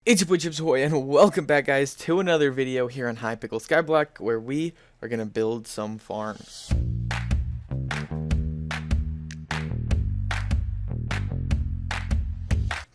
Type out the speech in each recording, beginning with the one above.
It's your boy Chips Ahoy, and welcome back, guys, to another video here on Hypixel Skyblock, where we are going to build some farms.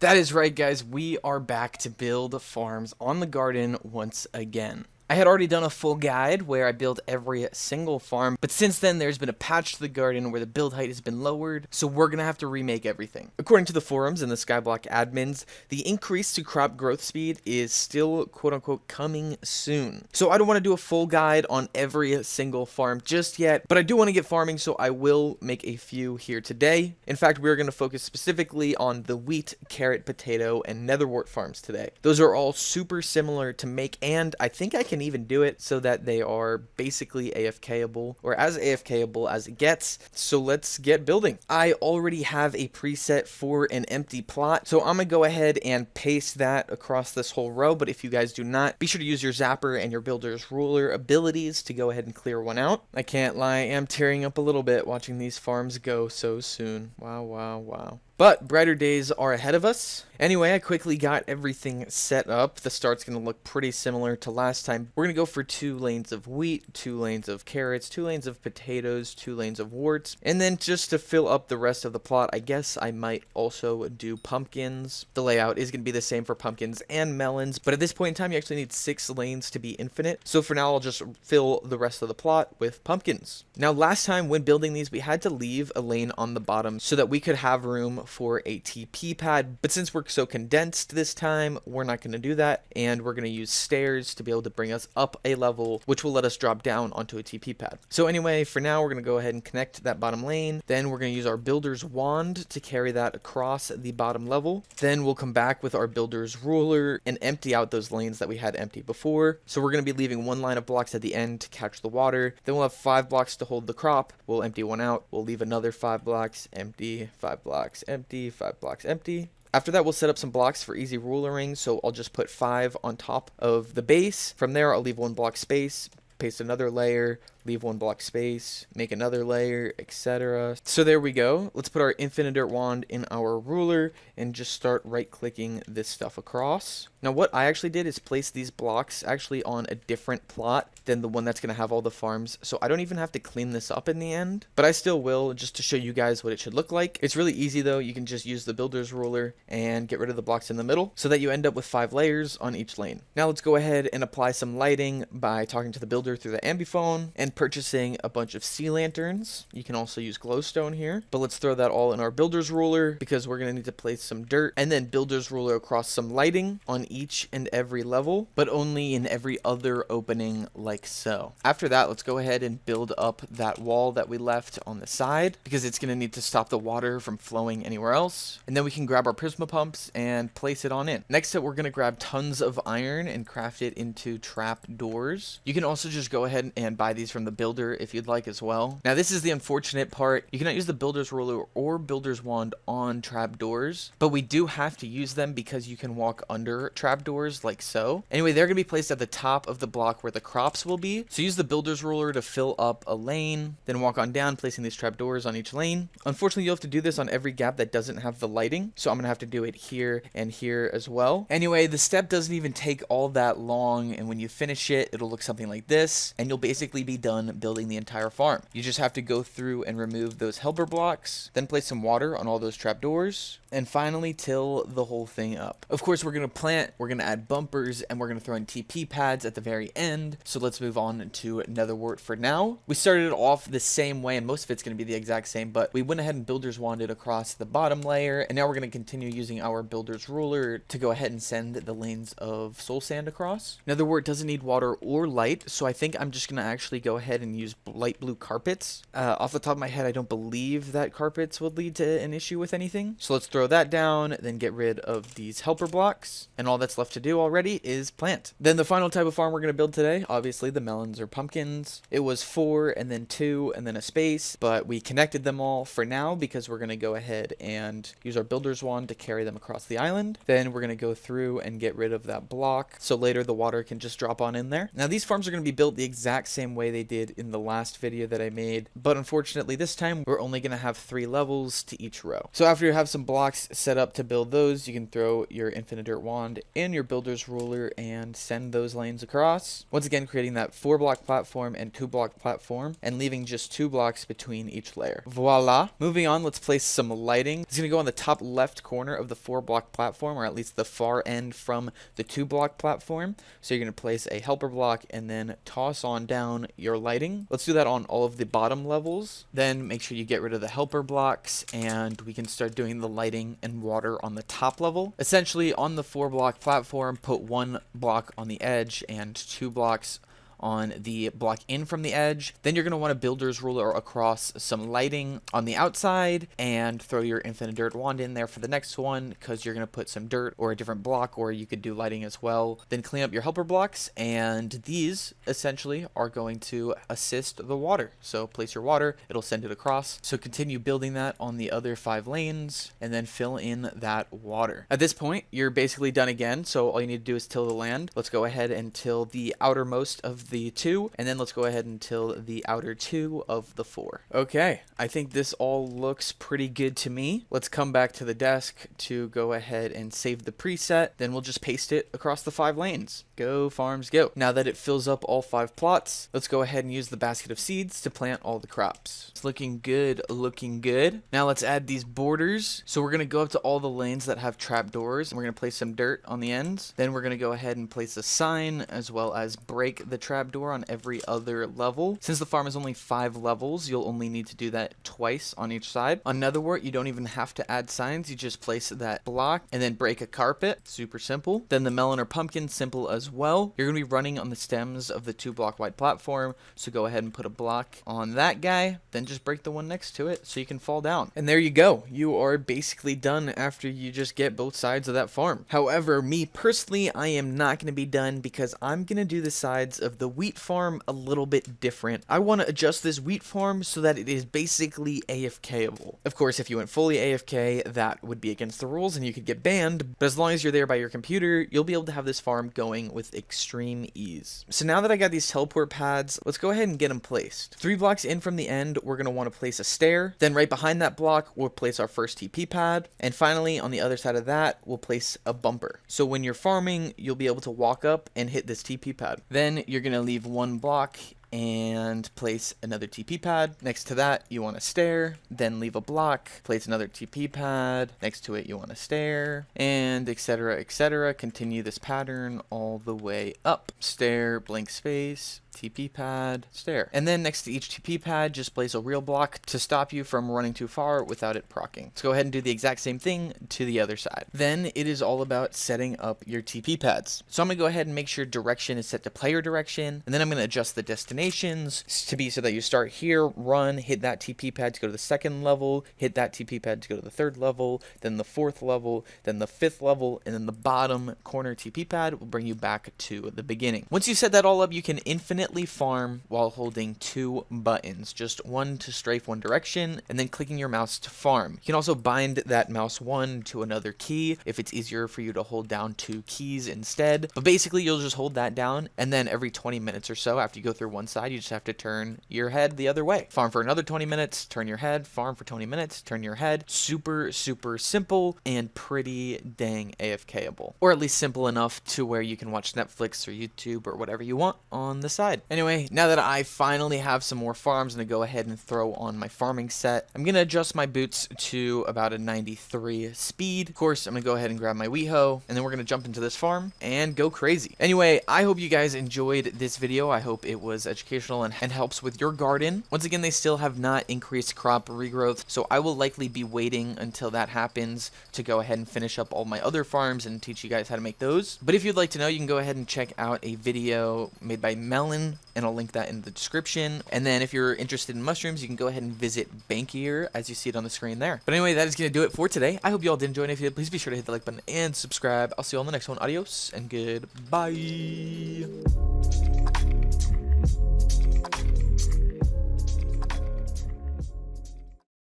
That is right, guys, we are back to build farms on the garden once again. I had already done a full guide where I built every single farm, but since then there's been a patch to the garden where the build height has been lowered, so we're going to have to remake everything. According to the forums and the Skyblock admins, the increase to crop growth speed is still quote-unquote coming soon. So I don't want to do a full guide on every single farm just yet, but I do want to get farming, so I will make a few here today. In fact, we're going to focus specifically on the wheat, carrot, potato, and netherwort farms today. Those are all super similar to make, and I think I can even do it so that they are basically AFKable, or as AFKable as it gets. So let's get building. I already have a preset for an empty plot, so I'm gonna go ahead and paste that across this whole row. But if you guys do not, be sure to use your zapper and your builder's ruler abilities to go ahead and clear one out. I can't lie, I am tearing up a little bit watching these farms go so soon. Wow, wow, wow. But brighter days are ahead of us. Anyway, I quickly got everything set up. The start's going to look pretty similar to last time. We're going to go for 2 lanes of wheat, 2 lanes of carrots, 2 lanes of potatoes, 2 lanes of warts. And then just to fill up the rest of the plot, I guess I might also do pumpkins. The layout is going to be the same for pumpkins and melons, but at this point in time, you actually need 6 lanes to be infinite. So for now, I'll just fill the rest of the plot with pumpkins. Now, last time when building these, we had to leave a lane on the bottom so that we could have room for a TP pad, but since we're so condensed this time, we're not going to do that, and we're going to use stairs to be able to bring us up a level, which will let us drop down onto a TP pad. So anyway, for now, we're going to go ahead and connect that bottom lane. Then we're going to use our builder's wand to carry that across the bottom level. Then we'll come back with our builder's ruler and empty out those lanes that we had empty before. So we're going to be leaving 1 line of blocks at the end to catch the water. Then we'll have 5 blocks to hold the crop. We'll empty 1 out. We'll leave another 5 blocks empty, 5 blocks empty, 5 blocks empty. After that, we'll set up some blocks for easy rulering, so I'll just put 5 on top of the base. From there, I'll leave 1 block space, paste another layer, leave 1 block space, make another layer, etc. So there we go. Let's put our infinitor wand in our ruler and just start right-clicking this stuff across. Now what I actually did is place these blocks actually on a different plot than the one that's going to have all the farms, so I don't even have to clean this up in the end, but I still will, just to show you guys what it should look like. It's really easy though. You can just use the builder's ruler and get rid of the blocks in the middle so that you end up with 5 layers on each lane. Now let's go ahead and apply some lighting by talking to the builder through the ambiphone and purchasing a bunch of sea lanterns. You can also use glowstone here, but let's throw that all in our builder's ruler because we're going to need to place some dirt and then builder's ruler across some lighting on each and every level, but only in every other opening like so. After that, let's go ahead and build up that wall that we left on the side because it's going to need to stop the water from flowing anywhere else. And then we can grab our prisma pumps and place it on in. Next up, we're going to grab tons of iron and craft it into trap doors. You can also just go ahead and buy these from the builder if you'd like as well. Now this is the unfortunate part. You cannot use the builder's ruler or builder's wand on trap doors, but we do have to use them because you can walk under trap doors like so. Anyway, they're going to be placed at the top of the block where the crops will be. So use the builder's ruler to fill up a lane, then walk on down, placing these trap doors on each lane. Unfortunately, you'll have to do this on every gap that doesn't have the lighting, so I'm going to have to do it here and here as well. Anyway, the step doesn't even take all that long, and when you finish it, it'll look something like this, and you'll basically be done building the entire farm. You just have to go through and remove those helper blocks, then place some water on all those trapdoors, and finally till the whole thing up. Of course, we're going to plant, we're going to add bumpers, and we're going to throw in TP pads at the very end. So let's move on to netherwort for now. We started it off the same way, and most of it's going to be the exact same, but we went ahead and builder's wanded across the bottom layer, and now we're going to continue using our builder's ruler to go ahead and send the lanes of soul sand across. Netherwort doesn't need water or light, so I think I'm just going to actually go ahead and use light blue carpets. Off the top of my head, I don't believe that carpets would lead to an issue with anything. So let's throw that down, then get rid of these helper blocks, and all that's left to do already is plant. Then the final type of farm we're going to build today, obviously the melons or pumpkins. It was 4 and then 2 and then a space, but we connected them all for now because we're going to go ahead and use our builder's wand to carry them across the island. Then we're going to go through and get rid of that block so later the water can just drop on in there. Now these farms are going to be built the exact same way they did in the last video that I made, but unfortunately this time we're only going to have 3 levels to each row. So after you have some blocks blocks set up to build those, you can throw your infinite dirt wand and your builder's ruler and send those lanes across. Once again, creating that 4-block platform and 2-block platform and leaving just 2 blocks between each layer. Voila. Moving on, let's place some lighting. It's going to go on the top left corner of the 4-block platform, or at least the far end from the 2-block platform. So you're going to place a helper block and then toss on down your lighting. Let's do that on all of the bottom levels. Then make sure you get rid of the helper blocks and we can start doing the lighting and water on the top level. Essentially, on the 4-block platform, put 1 block on the edge and 2 blocks on the block in from the edge. Then you're going to want a builder's ruler across some lighting on the outside and throw your infinite dirt wand in there for the next one, because you're going to put some dirt or a different block, or you could do lighting as well. Then clean up your helper blocks, and these essentially are going to assist the water. So place your water, it'll send it across. So continue building that on the other 5 lanes and then fill in that water. At this point, you're basically done again. So all you need to do is till the land. Let's go ahead and till the outermost of the 2, and then let's go ahead and till the outer 2 of the 4. Okay, I think this all looks pretty good to me. Let's come back to the desk to go ahead and save the preset. Then we'll just paste it across the 5 lanes. Go farms go. Now that it fills up all 5 plots, let's go ahead and use the basket of seeds to plant all the crops. It's looking good, looking good. Now let's add these borders. So we're going to go up to all the lanes that have trapdoors, and we're going to place some dirt on the ends. Then we're going to go ahead and place a sign, as well as break the trapdoor on every other level. Since the farm is only 5 levels, you'll only need to do that twice on each side. On Netherwart, you don't even have to add signs. You just place that block and then break a carpet. Super simple. Then the melon or pumpkin, simple as well. You're going to be running on the stems of the 2-block wide platform, so go ahead and put a block on that guy, then just break the one next to it so you can fall down. And there you go. You are basically done after you just get both sides of that farm. However, me personally, I am not going to be done, because I'm going to do the sides of the wheat farm a little bit different. I want to adjust this wheat farm so that it is basically AFKable. Of course, if you went fully AFK, that would be against the rules and you could get banned, but as long as you're there by your computer, you'll be able to have this farm going with extreme ease. So now that I got these teleport pads, let's go ahead and get them placed. 3 blocks in from the end, we're going to want to place a stair. Then right behind that block, we'll place our first TP pad. And finally, on the other side of that, we'll place a bumper. So when you're farming, you'll be able to walk up and hit this TP pad. Then you're going to leave 1 block and place another TP pad. Next to that, you want a stair, then leave a block, place another TP pad. Next to it, you want a stair, and etc., etc. Continue this pattern all the way up. Stair, blank space, TP pad, stair. And then next to each TP pad, just place a real block to stop you from running too far without it proccing. Let's go ahead and do the exact same thing to the other side. Then it is all about setting up your TP pads. So I'm going to go ahead and make sure direction is set to player direction, and then I'm going to adjust the destinations to be so that you start here, run, hit that TP pad to go to the 2nd level, hit that TP pad to go to the 3rd level, then the 4th level, then the 5th level, and then the bottom corner TP pad will bring you back to the beginning. Once you set that all up, you can infinitely farm while holding 2 buttons, just one to strafe one direction, and then clicking your mouse to farm. You can also bind that mouse 1 to another key if it's easier for you to hold down 2 keys instead. But basically, you'll just hold that down, and then every 20 minutes or so, after you go through one side, you just have to turn your head the other way. Farm for another 20 minutes, turn your head, farm for 20 minutes, turn your head. Super, super simple and pretty dang AFKable. Or at least simple enough to where you can watch Netflix or YouTube or whatever you want on the side. Anyway, now that I finally have some more farms, I'm going to go ahead and throw on my farming set. I'm going to adjust my boots to about a 93 speed. Of course, I'm going to go ahead and grab my wheat hoe, and then we're going to jump into this farm and go crazy. Anyway, I hope you guys enjoyed this video. I hope it was educational and helps with your garden. Once again, they still have not increased crop regrowth, so I will likely be waiting until that happens to go ahead and finish up all my other farms and teach you guys how to make those. But if you'd like to know, you can go ahead and check out a video made by Melon, and I'll link that in the description. And then if you're interested in mushrooms, you can go ahead and visit Bankier as you see it on the screen there. But anyway, that is going to do it for today. I hope you all did enjoy, and if you did, please be sure to hit the like button and subscribe. I'll see you all in the next one. Adios and goodbye.